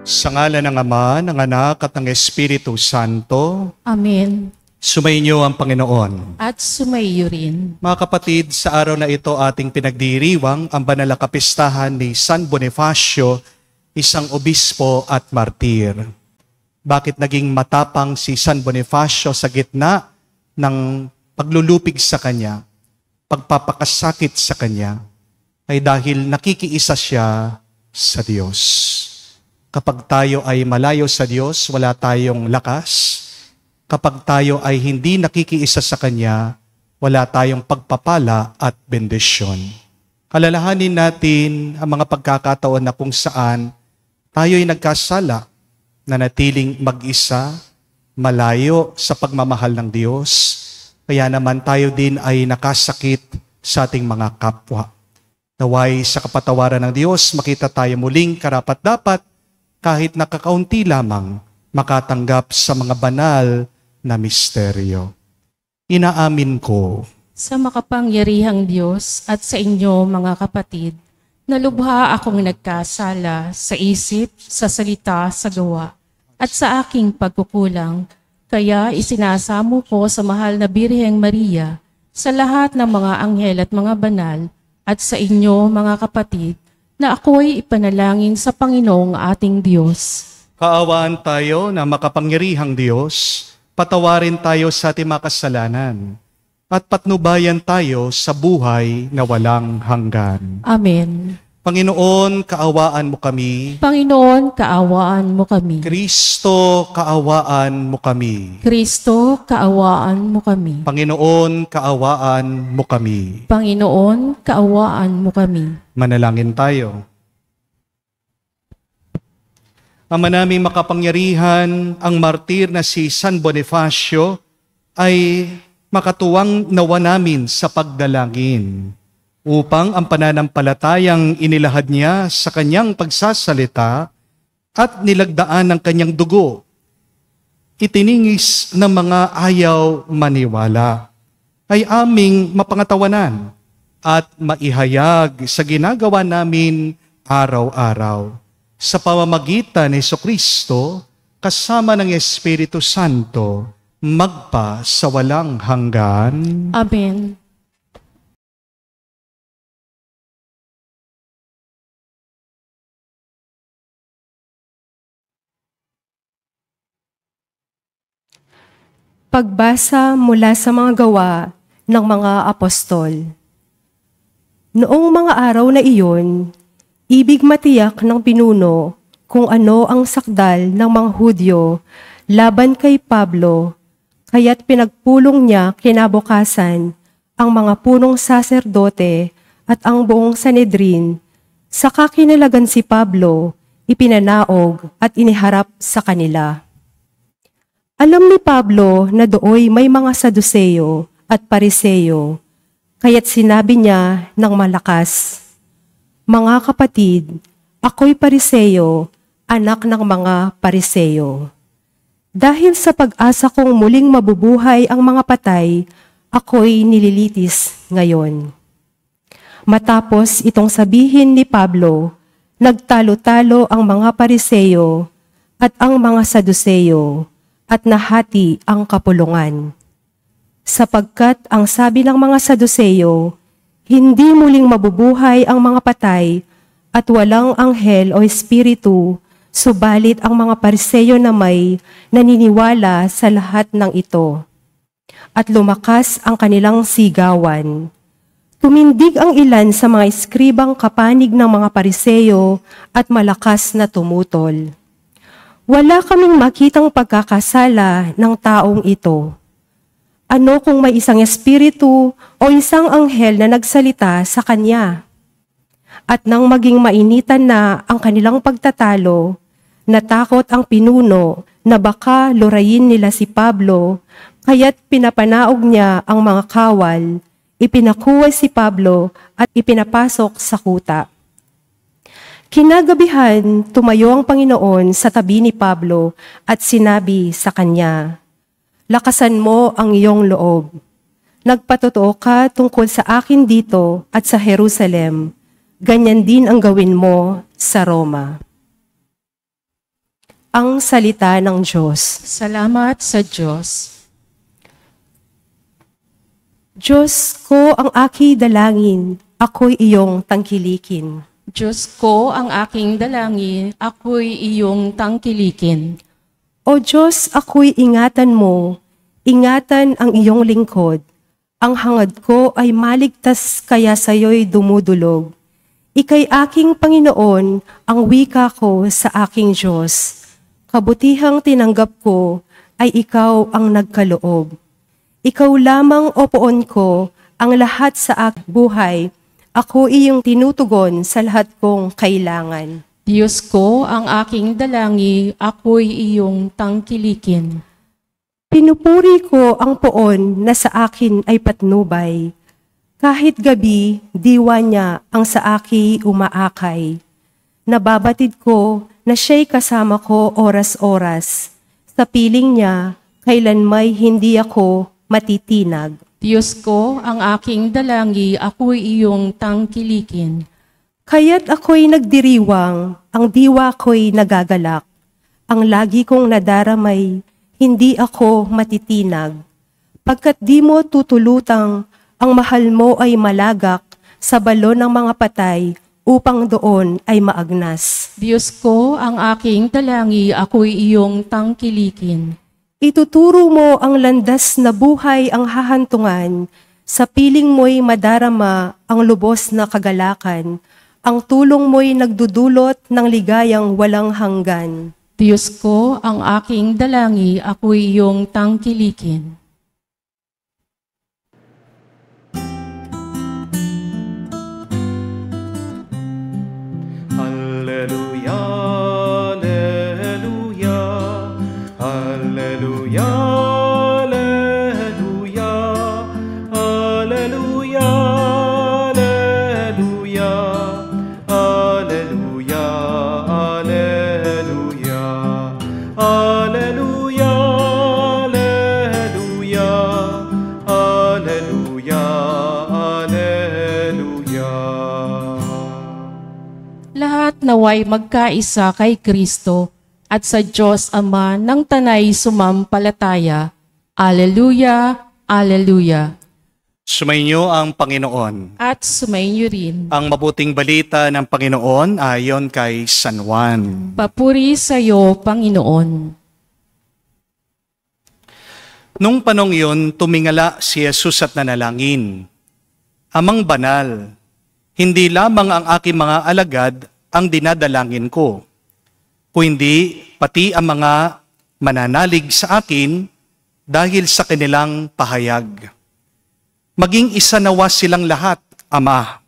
Sa ngalan ng Ama, ng Anak at ng Espiritu Santo. Amen. Sumainyo ang Panginoon. At sumaiyo rin. Mga kapatid, sa araw na ito ating pinagdiriwang ang banal na kapistahan ni San Bonifacio, isang obispo at martir. Bakit naging matapang si San Bonifacio sa gitna ng paglulupig sa kanya, pagpapakasakit sa kanya, ay dahil nakikiisa siya sa Diyos. Kapag tayo ay malayo sa Diyos, wala tayong lakas. Kapag tayo ay hindi nakikiisa sa Kanya, wala tayong pagpapala at bendisyon. Alalahanin natin ang mga pagkakataon na kung saan tayo ay nagkasala, na natiling mag-isa, malayo sa pagmamahal ng Diyos. Kaya naman tayo din ay nakasakit sa ating mga kapwa. Naway sa kapatawaran ng Diyos, makita tayo muling karapat-dapat kahit nakakaunti lamang makatanggap sa mga banal na misteryo. Inaamin ko Sa makapangyarihang Diyos at sa inyo mga kapatid, na lubha akong nagkasala sa isip, sa salita, sa gawa, at sa aking pagkukulang. Kaya isinasamo ko sa mahal na Birheng Maria, sa lahat ng mga anghel at mga banal, at sa inyo mga kapatid, na ako'y ipanalangin sa Panginoong ating Diyos. kaawaan tayo na makapangyarihang Diyos, patawarin tayo sa ating mga kasalanan, at patnubayan tayo sa buhay na walang hanggan. Amen. Panginoon, kaawaan mo kami. Panginoon, kaawaan mo kami. Kristo, kaawaan mo kami. Kristo, kaawaan mo kami. Panginoon, kaawaan mo kami. Panginoon, kaawaan mo kami. Manalangin tayo. Ama naming makapangyarihan, ang martir na si San Bonifacio ay makatuwang nawa namin sa pagdalangin upang ang pananampalatayang inilahad niya sa kanyang pagsasalita at nilagdaan ng kanyang dugo, itiningis ng mga ayaw maniwala, ay aming mapangatawanan at maihayag sa ginagawa namin araw-araw. Sa pamamagitan ni Jesucristo, kasama ng Espiritu Santo, magpa sa walang hanggan. Amen. Pagbasa mula sa mga gawa ng mga apostol. Noong mga araw na iyon, ibig matiyak ng pinuno kung ano ang sakdal ng mga Hudyo laban kay Pablo, kaya't pinagpulong niya kinabukasan ang mga punong saserdote at ang buong Sanedrin. Saka kinalagan si Pablo, ipinanaog at iniharap sa kanila. Alam ni Pablo na dooy may mga Saduseyo at Pariseyo, kaya't sinabi niya ng malakas, "Mga kapatid, ako'y Pariseyo, anak ng mga Pariseyo. Dahil sa pag-asa kong muling mabubuhay ang mga patay, ako'y nililitis ngayon." Matapos itong sabihin ni Pablo, nagtalo-talo ang mga Pariseyo at ang mga Saduseyo, at nahati ang kapulungan. Sapagkat ang sabi ng mga Saduseyo, hindi muling mabubuhay ang mga patay at walang anghel o espiritu, subalit ang mga Pariseyo na may naniniwala sa lahat ng ito. At lumakas ang kanilang sigawan. Tumindig ang ilan sa mga eskribang kapanig ng mga Pariseyo at malakas na tumutol. Wala kaming makitang pagkakasala ng taong ito. Ano kung may isang espiritu o isang anghel na nagsalita sa kanya? At nang maging mainitan na ang kanilang pagtatalo, natakot ang pinuno na baka lurayin nila si Pablo, kaya't pinapanaog niya ang mga kawal, ipinakuha si Pablo at ipinapasok sa kuta. Kinagabihan, tumayo ang Panginoon sa tabi ni Pablo at sinabi sa kanya, "Lakasan mo ang iyong loob. Nagpatotoo ka tungkol sa akin dito at sa Jerusalem. Ganyan din ang gawin mo sa Roma." Ang salita ng Diyos. Salamat sa Diyos. Diyos ko ang aking dalangin, ako'y iyong tangkilikin. Diyos ko ang aking dalangin, ako'y iyong tangkilikin. O Diyos, ako'y ingatan mo, ingatan ang iyong lingkod. Ang hangad ko ay maligtas kaya sa'yo'y dumudulog. Ika'y aking Panginoon, ang wika ko sa aking Diyos. Kabutihang tinanggap ko ay ikaw ang nagkaloob. Ikaw lamang, o poon ko, ang lahat sa aking buhay. Ako iyong tinutugon sa lahat kong kailangan. Diyos ko ang aking dalangin, ako'y iyong tangkilikin. Pinupuri ko ang poon na sa akin ay patnubay. Kahit gabi, diwa niya ang sa akin umaakay. Nababatid ko na siya'y kasama ko oras-oras. Sa piling niya, kailanmay hindi ako matitinag. Diyos ko ang aking dalangin, ako'y iyong tangkilikin. Kaya't ako'y nagdiriwang, ang diwa ko'y nagagalak. Ang lagi kong nadaramay, hindi ako matitinag. Pagkat di mo tutulutang, ang mahal mo ay malagak sa balon ng mga patay upang doon ay maagnas. Diyos ko ang aking dalangin, ako'y iyong tangkilikin. Ituturo mo ang landas na buhay ang hahantungan, sa piling mo'y madarama ang lubos na kagalakan, ang tulong mo'y nagdudulot ng ligayang walang hanggan. Diyos ko ang aking dalangin, ako'y iyong tangkilikin. Alleluia, alleluia, alleluia, alleluia, alleluia, alleluia, alleluia, alleluia, alleluia, alleluia, alleluia, Lahat naway magkaisa kay Kristo at sa Diyos Ama ng tanay sumampalataya. Alleluia, alleluia. Sumainyo ang Panginoon. At sumainyo rin. Ang mabuting balita ng Panginoon ayon kay San Juan. Papuri sa iyo, Panginoon. Nung panong yun, tumingala si Jesus at nanalangin. Amang banal, hindi lamang ang aking mga alagad ang dinadalangin ko, kundi pati ang mga mananalig sa akin dahil sa kanilang pahayag. Maging isa nawa silang lahat, Ama,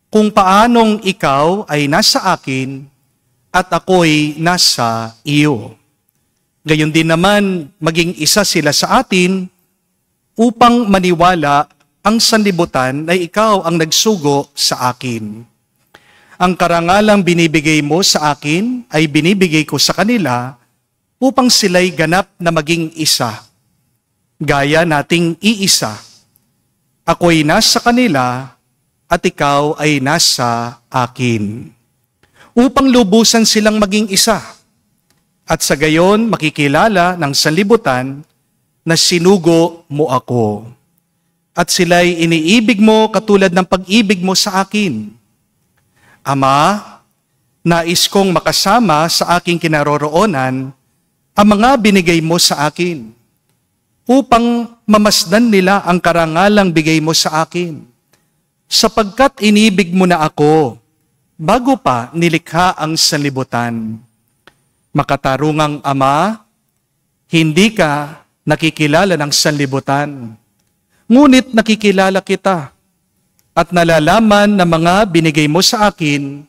kung paanong ikaw ay nasa akin at ako'y nasa iyo. Gayon din naman, maging isa sila sa atin upang maniwala ang sanlibutan na ikaw ang nagsugo sa akin. Ang karangalang binibigay mo sa akin ay binibigay ko sa kanila upang sila'y ganap na maging isa. Gaya nating iisa. Ako'y nasa kanila at ikaw ay nasa akin. Upang lubusan silang maging isa. At sa gayon makikilala ng sanlibutan na sinugo mo ako. At sila'y iniibig mo katulad ng pag-ibig mo sa akin. Ama, nais kong makasama sa aking kinaroroonan ang mga binigay mo sa akin upang mamasdan nila ang karangalang bigay mo sa akin. Sapagkat inibig mo na ako bago pa nilikha ang sanlibutan. Makatarungang Ama, hindi ka nakikilala ng sanlibutan, ngunit nakikilala kita. At nalalaman ng mga binigay mo sa akin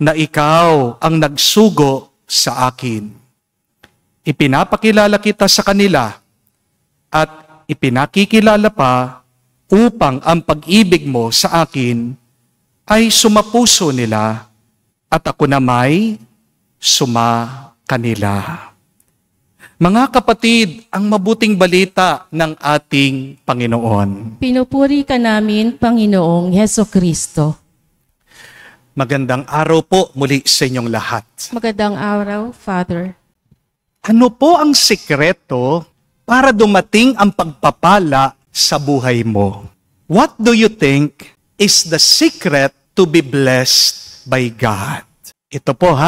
na ikaw ang nagsugo sa akin. Ipinapakilala kita sa kanila at ipinakikilala pa upang ang pag-ibig mo sa akin ay sumapuso nila at ako na may kanila. Mga kapatid, ang mabuting balita ng ating Panginoon. Pinupuri ka namin, Panginoong Hesukristo. Magandang araw po muli sa inyong lahat. Magandang araw, Father. Ano po ang sikreto para dumating ang pagpapala sa buhay mo? What do you think is the secret to be blessed by God? Ito po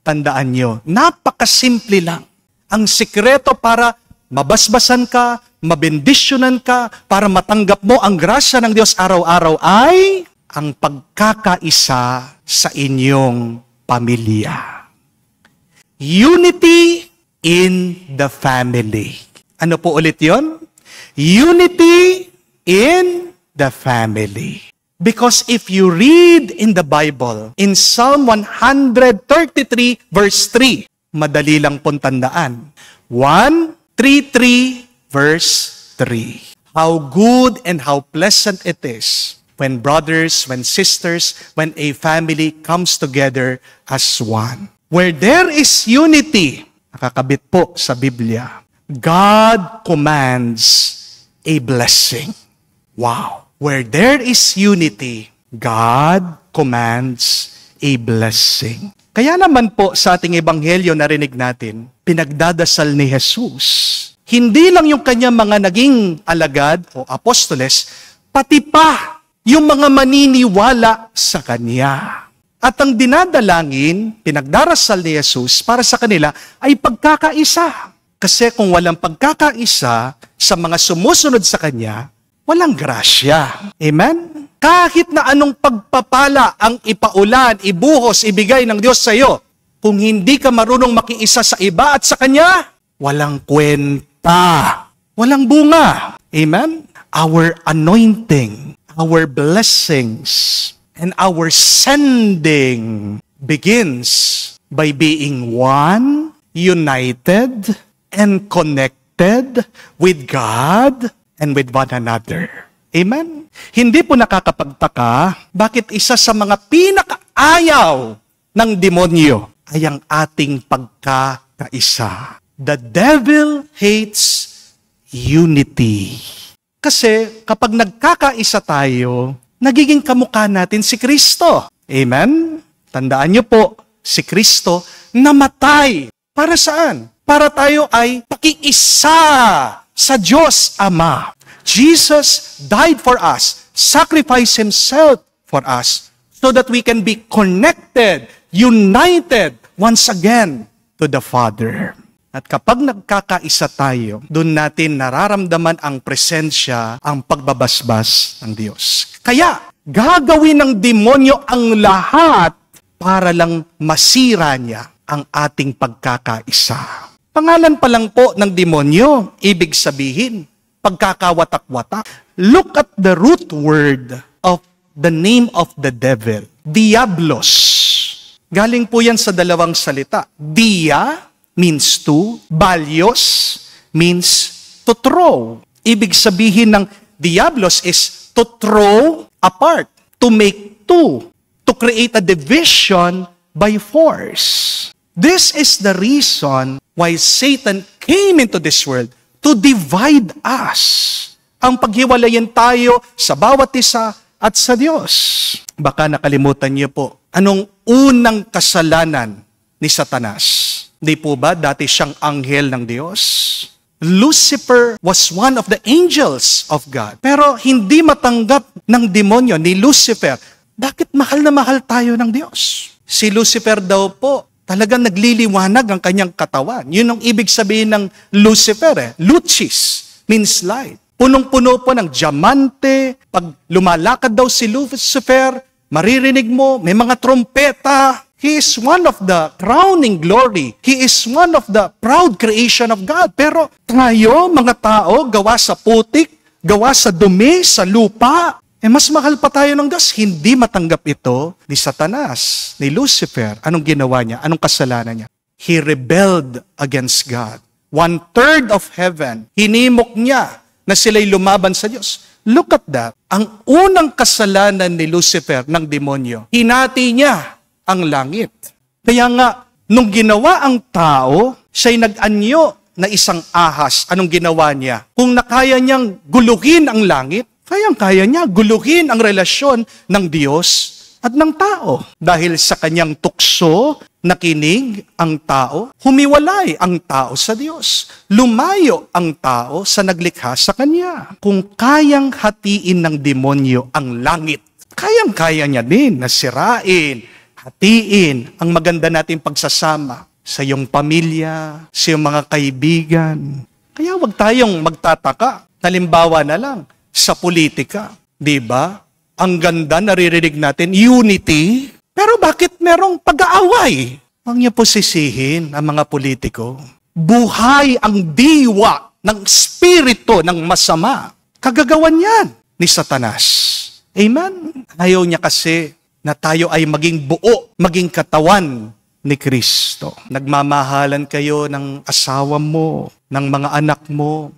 tandaan nyo, napakasimple lang. Ang sikreto para mabasbasan ka, mabendisyonan ka, para matanggap mo ang grasya ng Diyos araw-araw ay ang pagkakaisa sa inyong pamilya. Unity in the family. Ano po ulit yon? Unity in the family. Because if you read in the Bible, in Psalm 133 verse 3, madali lang pong tandaan. 133 verse 3. How good and how pleasant it is when brothers, when sisters, when a family comes together as one. Where there is unity, nakakabit po sa Biblia, God commands a blessing. Wow! Where there is unity, God commands a blessing. Kaya naman po sa ating ebanghelyo narinig natin, pinagdadasal ni Jesus. Hindi lang yung kanyang mga naging alagad o apostoles, pati pa yung mga maniniwala sa kanya. At ang dinadalangin, pinagdarasal ni Jesus para sa kanila ay pagkakaisa. Kasi kung walang pagkakaisa sa mga sumusunod sa kanya, walang grasya. Amen? Kahit na anong pagpapala ang ipaulan, ibuhos, ibigay ng Diyos sa iyo, kung hindi ka marunong makiisa sa iba at sa Kanya, walang kwenta. Walang bunga. Amen? Our anointing, our blessings, and our sending begins by being one, united, and connected with God and with one another. Amen? Hindi po nakakapagtaka bakit isa sa mga pinakaayaw ng demonyo ay ang ating pagkakaisa. The devil hates unity. Kasi kapag nagkakaisa tayo, nagiging kamukha natin si Kristo. Amen? Tandaan niyo po, si Kristo namatay. Para saan? Para tayo ay pakiisa sa Diyos Ama. Jesus died for us, sacrificed Himself for us, so that we can be connected, united once again to the Father. At kapag nagkakaisa tayo, doon natin nararamdaman ang presensya, ang pagbabasbas ng Diyos. Kaya, gagawin ng demonyo ang lahat para lang masira niya ang ating pagkakaisa. Pangalan pa lang po ng demonyo, ibig sabihin, pagkakawatak-watak. Look at the root word of the name of the devil, Diablos. Galing po yan sa dalawang salita. Dia means to, Balios means to throw. Ibig sabihin ng Diablos is to throw apart, to make two, to create a division by force. This is the reason why Satan came into this world, to divide us. Ang paghiwalayin tayo sa bawat isa at sa Diyos. Baka nakalimutan niyo po, anong unang kasalanan ni Satanas? Di po ba dati siyang anghel ng Diyos? Lucifer was one of the angels of God. Pero hindi matanggap ng demonyo ni Lucifer. Bakit mahal na mahal tayo ng Diyos? Si Lucifer daw po, talagang nagliliwanag ang kanyang katawan. Yun ang ibig sabihin ng Lucifer. Lucis means light. Punong-puno po ng diamante. Pag lumalakad daw si Lucifer, maririnig mo, may mga trompeta. He is one of the crowning glory. He is one of the proud creation of God. Pero tayo, mga tao, gawa sa putik, gawa sa dumi, sa lupa, mas mahal pa tayo ng Diyos. Hindi matanggap ito ni Satanas, ni Lucifer. Anong ginawa niya? Anong kasalanan niya? He rebelled against God. 1/3 of heaven, hinimok niya na sila'y lumaban sa Diyos. Look at that. Ang unang kasalanan ni Lucifer, ng demonyo, hinati niya ang langit. Kaya nga, nung ginawa ang tao, siya'y nag-anyo na isang ahas. Anong ginawa niya? Kung nakaya niyang guluhin ang langit, kayang-kaya niya guluhin ang relasyon ng Diyos at ng tao. Dahil sa kanyang tukso, nakinig ang tao, humiwalay ang tao sa Diyos. Lumayo ang tao sa naglikha sa kanya. Kung kayang hatiin ng demonyo ang langit, kayang-kaya niya din na sirain, hatiin ang maganda nating pagsasama sa iyong pamilya, sa iyong mga kaibigan. Kaya huwag tayong magtataka. Halimbawa na lang, sa politika. Di ba? Ang ganda, naririnig natin, unity. Pero bakit merong pag-aaway? Huwag niyo po sisihin ang mga politiko. Buhay ang diwa ng spirito ng masama. Kagagawan yan ni Satanas. Amen? Ayaw niya kasi na tayo ay maging buo, maging katawan ni Kristo. Nagmamahalan kayo ng asawa mo, ng mga anak mo.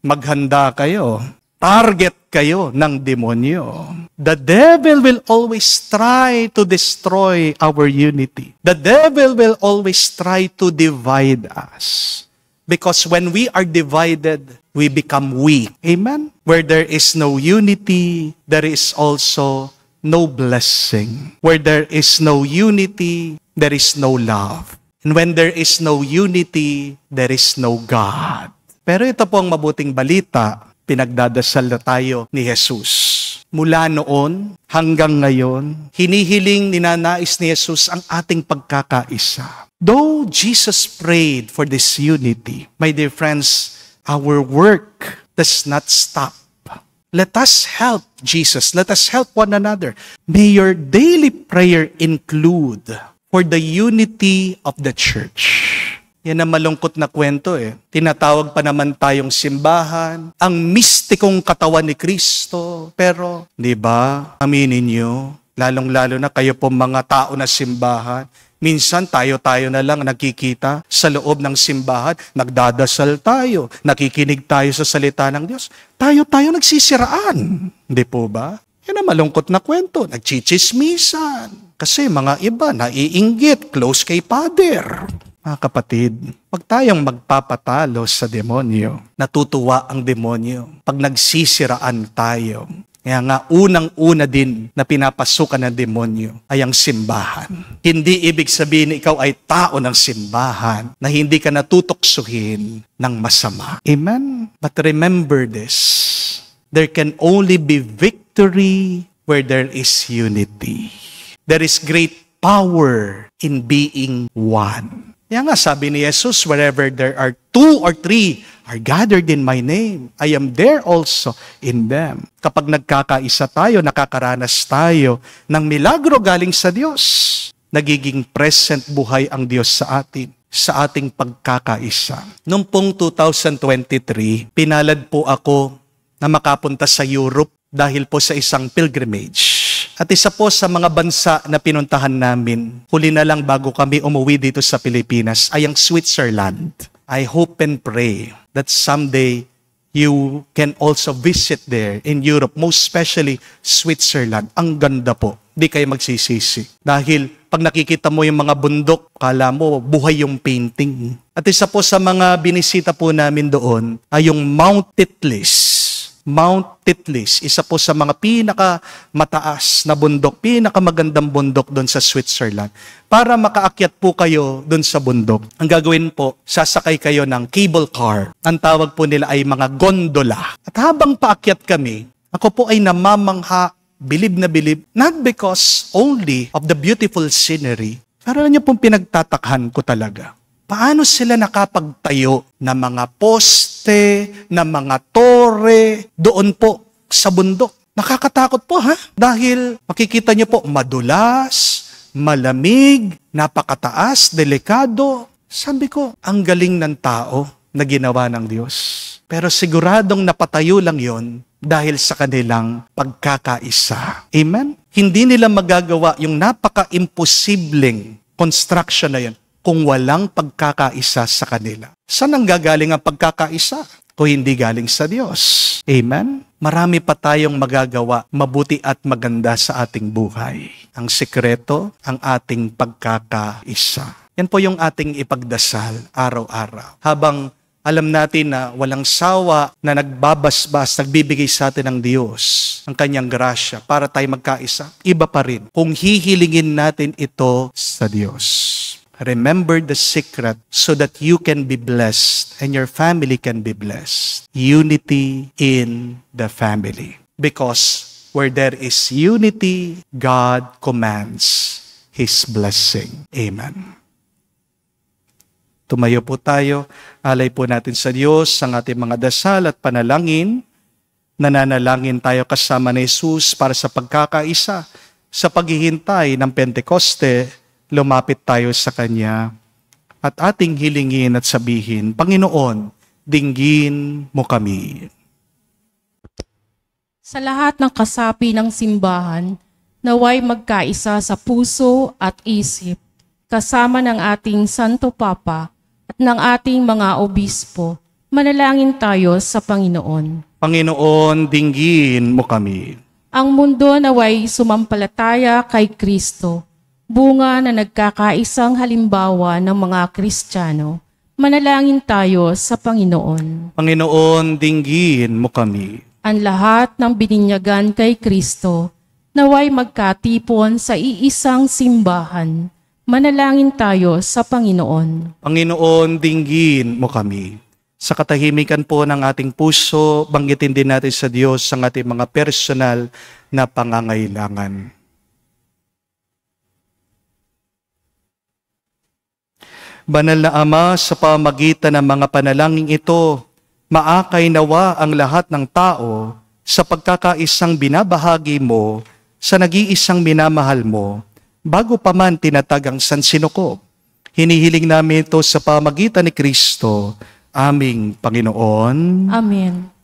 Maghanda kayo. Target kayo ng demonyo. The devil will always try to destroy our unity. The devil will always try to divide us. Because when we are divided, we become weak. Amen? Where there is no unity, there is also no blessing. Where there is no unity, there is no love. And when there is no unity, there is no God. Pero ito po ang mabuting balita, pinagdadasal na tayo ni Jesus. Mula noon hanggang ngayon, hinihiling ninanais ni Jesus ang ating pagkakaisa. Though Jesus prayed for this unity, my dear friends, our work does not stop. Let us help Jesus. Let us help one another. May your daily prayer include for the unity of the church. Yan ang malungkot na kwento eh. Tinatawag pa naman tayong simbahan, ang mistikong katawan ni Kristo. Pero, di ba, aminin nyo, lalong-lalo na kayo po mga tao na simbahan, minsan tayo-tayo na lang nakikita sa loob ng simbahan, nagdadasal tayo, nakikinig tayo sa salita ng Diyos. Tayo-tayo nagsisiraan. Di po ba? Yan ang malungkot na kwento. Nagchichismisan. Kasi mga iba naiinggit, close kay Father. Mga kapatid, pag tayong magpapatalo sa demonyo, natutuwa ang demonyo pag nagsisiraan tayo. Kaya nga, unang-una din na pinapasukan ng demonyo ay ang simbahan. Hindi ibig sabihin na ikaw ay tao ng simbahan na hindi ka natutoksuhin ng masama. Amen? But remember this, there can only be victory where there is unity. There is great power in being one. Kaya nga sabi ni Jesus, wherever there are 2 or 3 are gathered in my name, I am there also in them. Kapag nagkakaisa tayo, nakakaranas tayo ng milagro galing sa Diyos, nagiging present buhay ang Diyos sa atin, sa ating pagkakaisa. Noong pong 2023, pinalad po ako na makapunta sa Europe dahil po sa isang pilgrimage. At isa po sa mga bansa na pinuntahan namin, huli na lang bago kami umuwi dito sa Pilipinas, ay ang Switzerland. I hope and pray that someday you can also visit there in Europe, most especially Switzerland. Ang ganda po. Di kayo magsisisi. Dahil pag nakikita mo yung mga bundok, kala mo buhay yung painting. At isa po sa mga binisita po namin doon ay yung Mount Titlis. Mount Titlis, isa po sa mga pinakamataas na bundok, pinakamagandang bundok doon sa Switzerland. Para makaakyat po kayo doon sa bundok, ang gagawin po, sasakay kayo ng cable car. Ang tawag po nila ay mga gondola. At habang paakyat kami, ako po ay namamangha, bilib na bilib, not because only of the beautiful scenery, pero niyo pong pinagtatakhan ko talaga. Paano sila nakapagtayo ng mga poste, ng mga tore, doon po sa bundok? Nakakatakot po ha? Dahil makikita niyo po madulas, malamig, napakataas, delikado. Sabi ko, ang galing ng tao na ginawa ng Diyos. Pero siguradong napatayo lang yon dahil sa kanilang pagkakaisa. Amen? Hindi nila magagawa yung napaka-imposibleng construction na yan kung walang pagkakaisa sa kanila. Saan ang gagaling ang pagkakaisa? Kung hindi galing sa Diyos. Amen? Marami pa tayong magagawa, mabuti at maganda sa ating buhay. Ang sikreto, ang ating pagkakaisa. Yan po yung ating ipagdasal araw-araw. Habang Alam natin na walang sawa na nagbabasbas, nagbibigay sa atin ng Diyos ang kanyang grasya para tayo magkaisa. Iba pa rin kung hihilingin natin ito sa Diyos. Remember the secret so that you can be blessed and your family can be blessed. Unity in the family. Because where there is unity, God commands His blessing. Amen. Tumayo po tayo, alay po natin sa Diyos ang ating mga dasal at panalangin. Nananalangin tayo kasama ni Jesus para sa pagkakaisa. Sa paghihintay ng Pentekoste, lumapit tayo sa Kanya at ating hilingin at sabihin, Panginoon, dinggin mo kami. Sa lahat ng kasapi ng simbahan, naway magkaisa sa puso at isip, kasama ng ating Santo Papa at ng ating mga obispo, manalangin tayo sa Panginoon. Panginoon, dinggin mo kami. Ang mundo naway sumampalataya kay Kristo, bunga na nagkakaisang halimbawa ng mga Kristiyano. Manalangin tayo sa Panginoon. Panginoon, dinggin mo kami. Ang lahat ng bininyagan kay Kristo, naway magkatipon sa iisang simbahan. Manalangin tayo sa Panginoon. Panginoon, dinggin mo kami. Sa katahimikan po ng ating puso, banggitin din natin sa Diyos ang ating mga personal na pangangailangan. Banal na Ama, sa pamagitan ng mga panalangin ito, maakay nawa ang lahat ng tao sa pagkakaisang binabahagi mo sa nag-iisang minamahal mo, bago pa man tinatag ang sansinukob. Hinihiling namin ito sa pamagitan ni Kristo, aming Panginoon. Amen.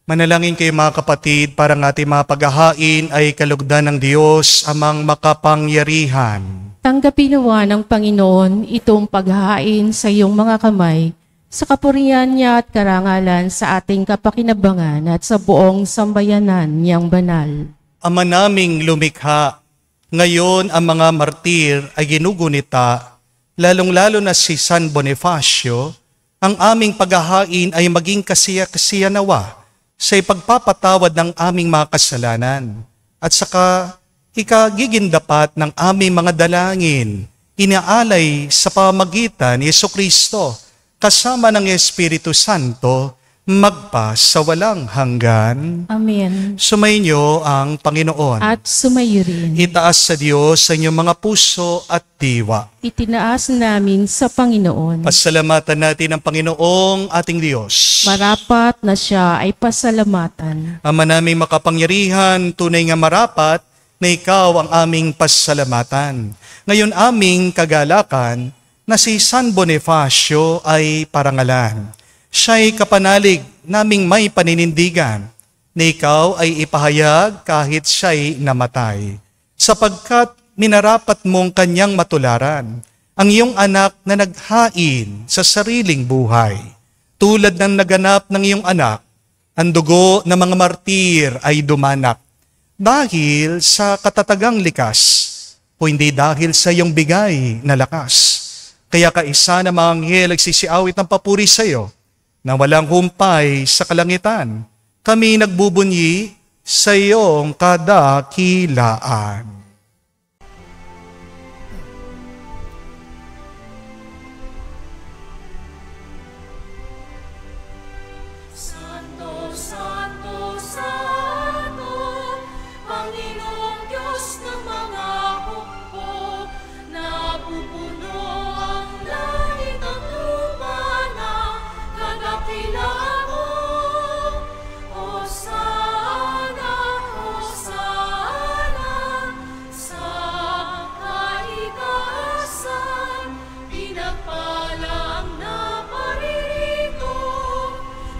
Manalangin kayo mga kapatid para ng ating mga paghahain ay kalugdan ng Diyos amang makapangyarihan. Tanggapin nawa ng Panginoon itong paghahain sa iyong mga kamay, sa kapurihan niya at karangalan sa ating kapakinabangan at sa buong sambayanan niyang banal. Ama naming lumikha, ngayon ang mga martir ay ginugunita, lalong-lalo na si San Bonifacio, ang aming paghahain ay maging kasiya-kasiya nawa sa ipagpapatawad ng aming mga kasalanan at saka ikagigindapat ng aming mga dalangin, inaalay sa pamagitan ni Jesucristo kasama ng Espiritu Santo magpa sa walang hanggan. Amen. Sumainyo ang Panginoon. At sumayo rin. Itaas sa Diyos sa inyong mga puso at diwa. Itinaas namin sa Panginoon. Pasalamatan natin ang Panginoong ating Diyos. Marapat na siya ay pasalamatan. Ama naming makapangyarihan, tunay nga marapat na ikaw ang aming pasalamatan. Ngayon aming kagalakan na si San Bonifacio ay parangalan. Siya'y kapanalig naming may paninindigan na ikaw ay ipahayag kahit siya'y namatay, sapagkat minarapat mong kanyang matularan ang iyong anak na naghain sa sariling buhay. Tulad ng naganap ng iyong anak, ang dugo ng mga martir ay dumanak. Dahil sa katatagang likas, o hindi dahil sa iyong bigay na lakas. Kaya kaisa na mga anghel nagsisiawit ng papuri sa iyo, na walang humpay sa kalangitan. Kami nagbubunyi sa iyong kadakilaan. Santo, Santo, Santo, Panginoong Diyos ng mga hukbo, napupuno ang langit at lupa ng kadakilaan mo. Hosana, Hosana, sa kaitaasan, pinagpala ang naparirito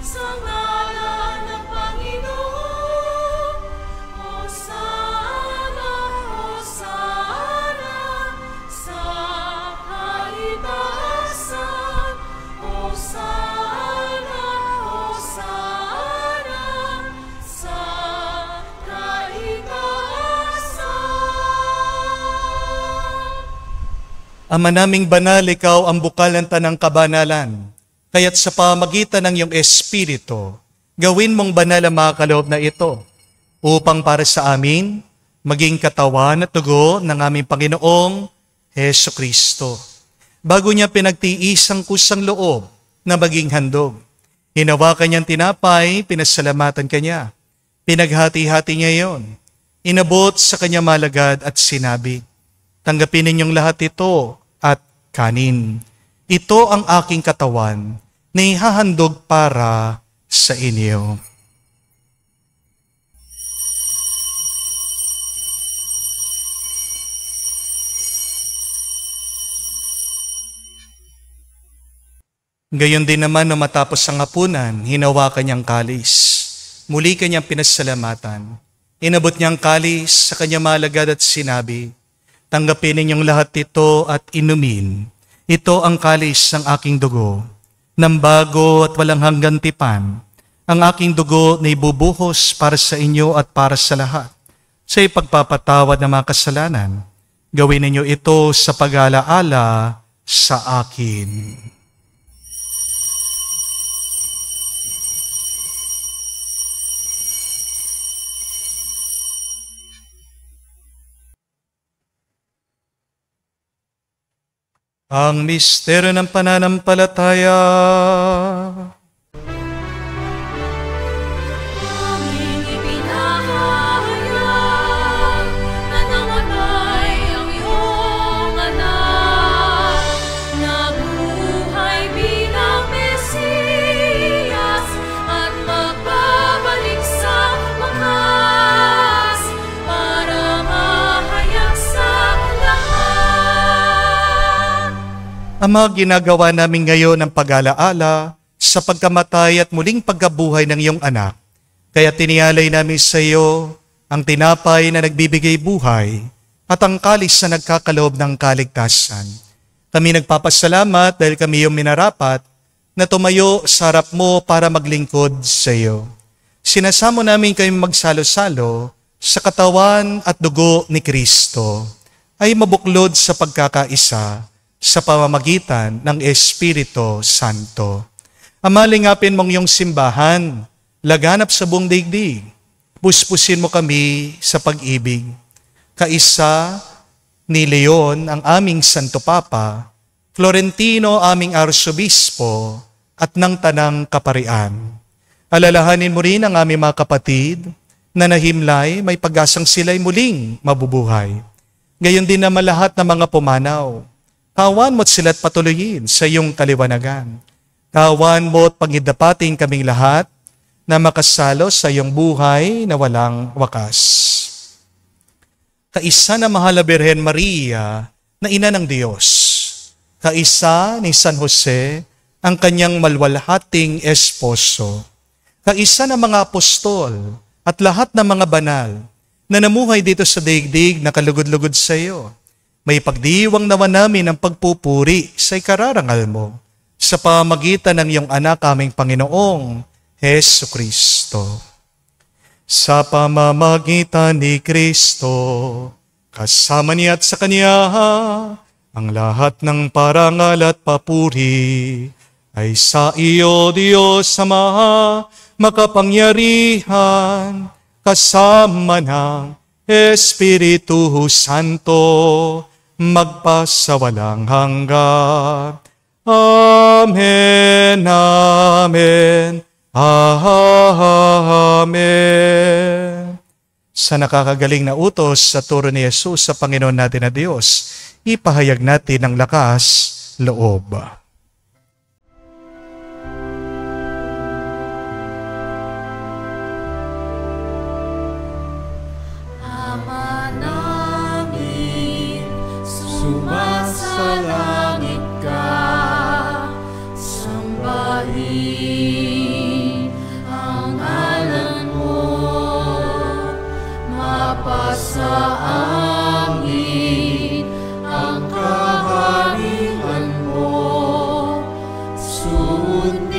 sa ngalan ng Panginoon. Hosana, Hosana, sa kaitaasan. Hosana, Hosana, sa kaitaasan. Ama naming banal, ikaw ang bukal ng tanang kabanalan. Kaya't sa pamagitan ng iyong Espiritu, gawin mong banal ang mga kaloob na ito, upang para sa amin, maging katawan at dugo ng aming Panginoong Heso Kristo. Bago niya pinagtiis ang kusang loob na maging handog, hinawakan niyang tinapay, pinasalamatan kanya. Pinaghati-hati niya iyon. Inabot sa kanya malagad at sinabi, tanggapin ninyong lahat ito at kanin. Ito ang aking katawan na ihahandog para sa inyo. Gayon din naman na matapos ang hapunan, hinawakan niyang kalis. Muli kanyang pinasalamatan. Inabot niyang kalis sa kanyang malagad at sinabi, tanggapin ninyong lahat ito at inumin. Ito ang kalis ng aking dugo, ng bago at walang hanggang tipan. Ang aking dugo na ibubuhos para sa inyo at para sa lahat. Sa ipagpapatawad ng mga kasalanan, gawin ninyo ito sa pag-alaala sa akin. Ang misteryo ng pananampalataya. Aming ipinahayag na namatay ang iyong anak, nabuhay bilang Mesiyas at magbabalik sa wakas para mahayag sa lahat. Ama, ginagawa namin ngayon ang pag-alaala sa pagkamatay at muling pagkabuhay ng iyong anak. Kaya tinialay namin sa iyo ang tinapay na nagbibigay buhay at ang kalis na nagkakaloob ng kaligtasan. Kami nagpapasalamat dahil kami iyong minarapat na tumayo sa harap mo para maglingkod sa iyo. Sinasamo namin kami magsalo-salo sa katawan at dugo ni Kristo ay mabuklod sa pagkakaisa sa pamamagitan ng Espiritu Santo. Ama, lingapin mong iyong simbahan, laganap sa buong daigdig. Puspusin mo kami sa pag-ibig. Kaisa ni Leon, ang aming Santo Papa, Florentino, aming Arsobispo, at ng Tanang Kaparian. Alalahanin mo rin ang aming mga kapatid na nahimlay, may pag-asang sila'y muling mabubuhay. Gayon din naman lahat ng mga pumanaw. Kawan mo't sila't patuloyin sa iyong kaliwanagan. Kawan mo't pangidapating kaming lahat na makasalo sa iyong buhay na walang wakas. Kaisa na mahal na Birhen Maria na ina ng Diyos. Kaisa ni San Jose ang kanyang malwalhating esposo. Kaisa ng mga apostol at lahat ng mga banal na namuhay dito sa daigdig na kalugod-lugod sa iyo. may pagdiwang naman namin ang pagpupuri sa ikararangal mo sa pamagitan ng iyong anak aming Panginoong Hesu Kristo. Sa pamamagitan ni Kristo, kasama niya at sa Kanya, ang lahat ng parangal at papuri ay sa iyo, Diyos Ama, makapangyarihan, kasama ng Espiritu Santo, magpasawalang hanggan. Amen, amen, amen. Sa nakakagaling na utos sa turo ni Jesus sa Panginoon natin na Diyos, ipahayag natin ang lakas loob. Ama namin, sumasalangit ka, sambahin ang ngalan mo, mapasa amin ang kaharian mo, sundin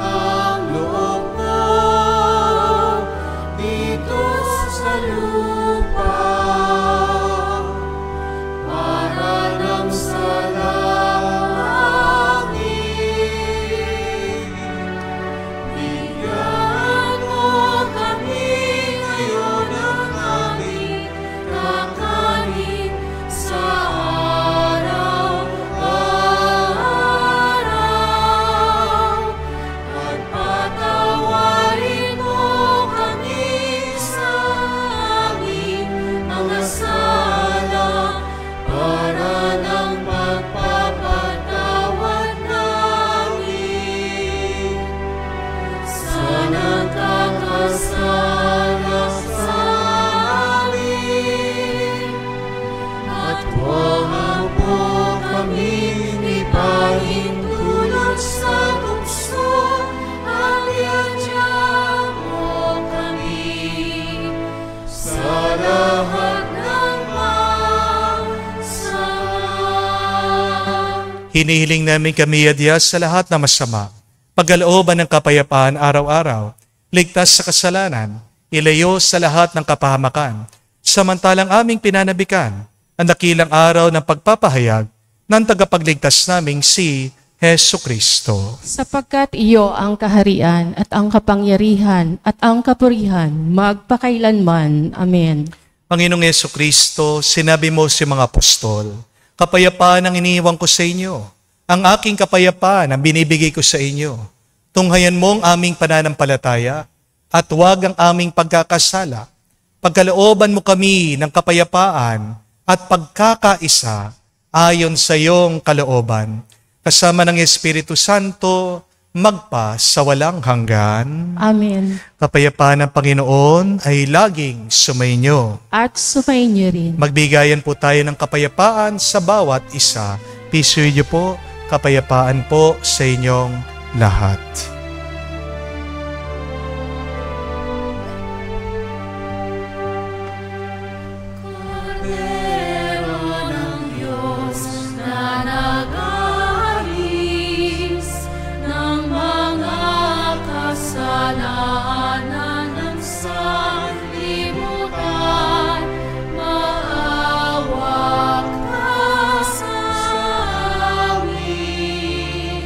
ang loob mo dito sa lupa, para nang sa langit. Bigyan mo kami ngayon ng aming kakanin sa araw-araw, at patawarin mo kami sa aming mga sala, para ng pagpapatawad namin sa nagkakasala sa amin. At huwag mo kami ipahintulot sa tukso, at iadya mo kami sa lahat ng masama. Hinihiling namin kami adya sa lahat na masama, pagkalooban ng kapayapaan araw-araw, ligtas sa kasalanan, ilayo sa lahat ng kapahamakan, samantalang aming pinanabikan ang dakilang araw ng pagpapahayag ng tagapagligtas naming si Hesu Kristo. Sapagkat iyo ang kaharian at ang kapangyarihan at ang kapurihan magpakailanman. Amen. Panginoong Hesu Kristo, sinabi mo sa mga apostol, kapayapaan ang iniiwan ko sa inyo, ang aking kapayapaan ang binibigay ko sa inyo. Tunghayan mo ang aming pananampalataya at huwag ang aming pagkakasala. Pagkalooban mo kami ng kapayapaan at pagkakaisa ayon sa iyong kalooban, kasama ng Espiritu Santo, magpa sa walang hanggan. Amen. Kapayapaan ng Panginoon ay laging sumainyo. At sumainyo rin. Magbigayan po tayo ng kapayapaan sa bawat isa. Peace with you po, kapayapaan po sa inyong lahat. Kordero ng Diyos na nag-aalis ng mga kasalanan ng sanlibutan, maawa ka sa amin,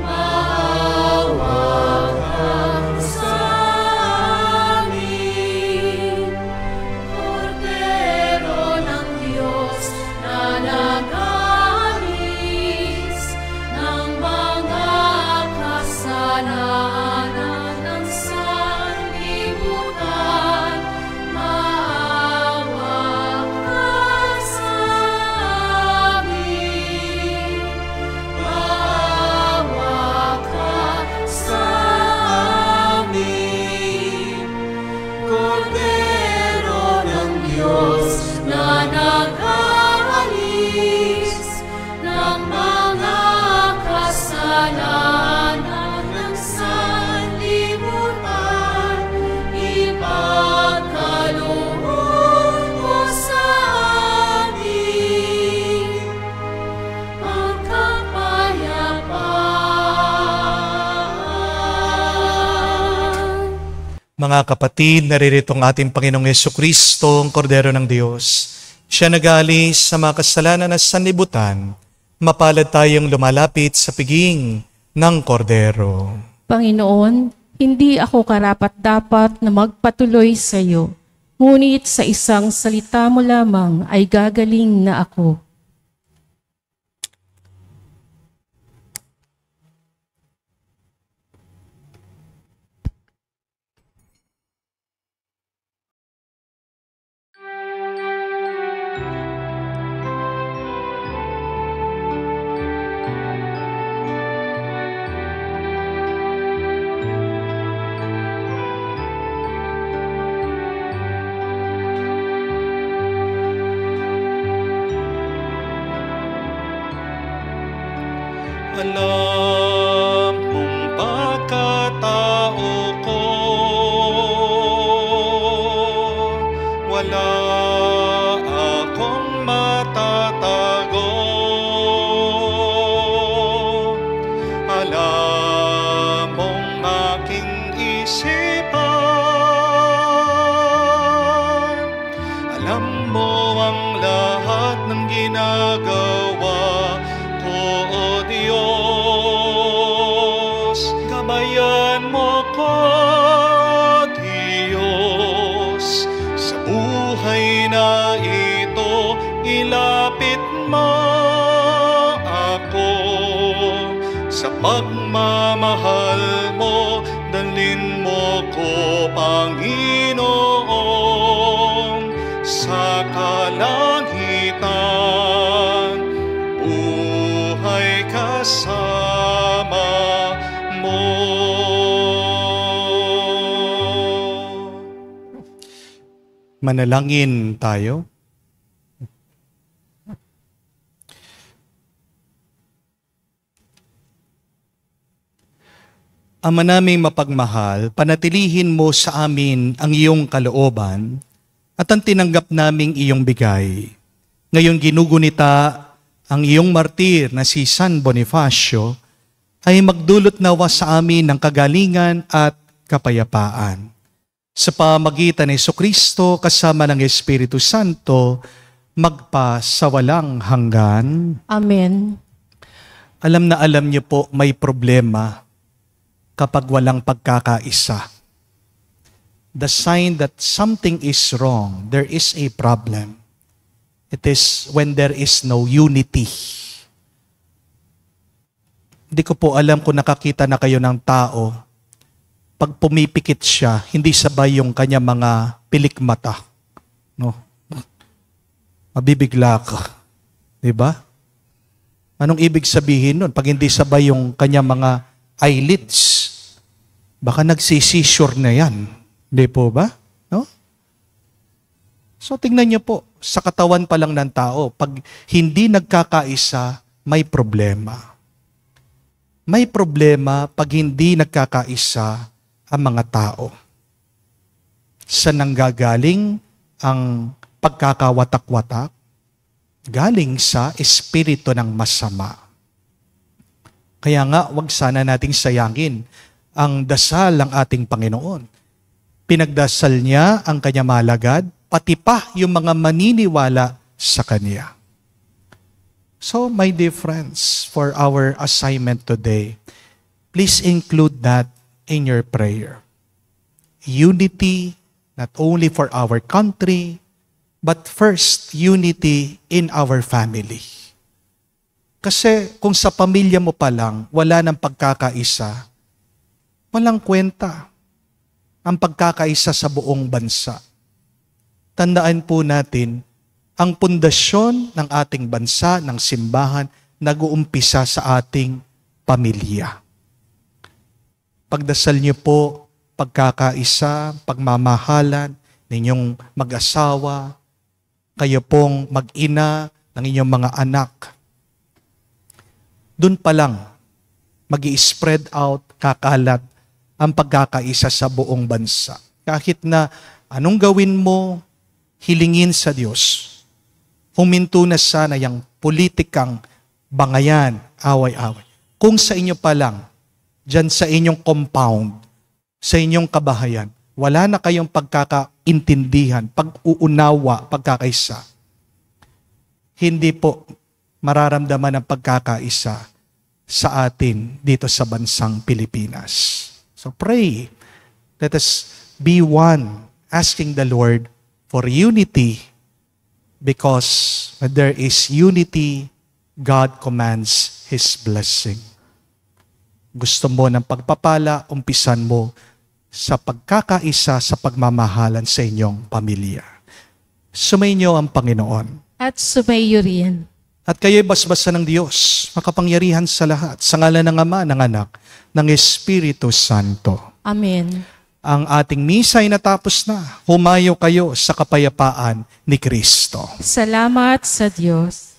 maawa Mga kapatid, naririto ang ating Panginoong Yesukristo, ang Kordero ng Diyos. Siya nag-aalis sa mga kasalanan at sanlibutan. Mapalad tayong lumalapit sa piging ng Kordero. Panginoon, hindi ako karapat-dapat na magpatuloy sa iyo. Ngunit sa isang salita mo lamang ay gagaling na ako. Alam mong pagkatao ko, wala akong matatago. Alam mong aking isipan, alam mo ang lahat ng ginagawa ko, O Diyos. Gabayan mo ko, Diyos, sa buhay na ito. Ilapit mo ako sa pagmamahal mo. Dalhin mo ko, Panginoon, sa kalangitan. Buhay kasama mo. Manalangin tayo. Ama naming mapagmahal, panatilihin mo sa amin ang iyong kalooban at ang tinanggap naming iyong bigay. Ngayon ginugunita ang iyong martir na si San Bonifacio ay magdulot nawa sa amin ng kagalingan at kapayapaan. Sa pamagitan ni Jesucristo kasama ng Espiritu Santo, magpa sa walang hanggan. Amen. Alam na alam niyo po may problema kapag walang pagkakaisa. The sign that something is wrong, there is a problem. It is when there is no unity. Hindi ko po alam kung nakakita na kayo ng tao, pag pumipikit siya, hindi sabay yung kanya mga pilikmata. No? Mabibigla ka. Diba? Anong ibig sabihin nun? Pag hindi sabay yung kanya mga eyelids, baka nagsisisure na yan. Hindi po ba? No? So tingnan niyo po, sa katawan pa lang ng tao, pag hindi nagkakaisa, may problema. May problema pag hindi nagkakaisa ang mga tao. Saan nanggagaling ang pagkakawatak-watak? Galing sa espiritu ng masama. Kaya nga, wag sana nating sayangin ang dasal ng ating Panginoon. Pinagdasal niya ang kanya malagad, pati pa yung mga maniniwala sa Kanya. So, my dear friends, for our assignment today, please include that in your prayer. Unity, not only for our country, but first, unity in our family. Kasi kung sa pamilya mo pa lang, wala ng pagkakaisa, walang kwenta ang pagkakaisa sa buong bansa. Tandaan po natin, ang pundasyon ng ating bansa, ng simbahan, nag-uumpisa sa ating pamilya. Pagdasal niyo po, pagkakaisa, pagmamahalan, ninyong mag-asawa, kayo pong mag-ina ng inyong mga anak. Doon pa lang, mag-i-spread out, kakalat, ang pagkakaisa sa buong bansa. Kahit na anong gawin mo, hilingin sa Diyos. Huminto na sana yung politikang bangayan, away-away. Kung sa inyo pa lang, dyan sa inyong compound, sa inyong kabahayan, wala na kayong pagkakaintindihan, pag-uunawa, pagkakaisa, hindi po mararamdaman ang pagkakaisa sa atin dito sa bansang Pilipinas. So pray. Let us be one, asking the Lord for unity, because when there is unity, God commands His blessing. Gusto mo ng pagpapala, umpisan mo sa pagkakaisa sa pagmamahalan sa inyong pamilya. Sumainyo ang Panginoon. At sumayo rin. At kayo'y basbasa ng Diyos, makapangyarihan sa lahat, sa ngalan ng Ama, ng Anak, ng Espiritu Santo. Amen. Ang ating misa ay natapos na. Humayo kayo sa kapayapaan ni Kristo. Salamat sa Diyos.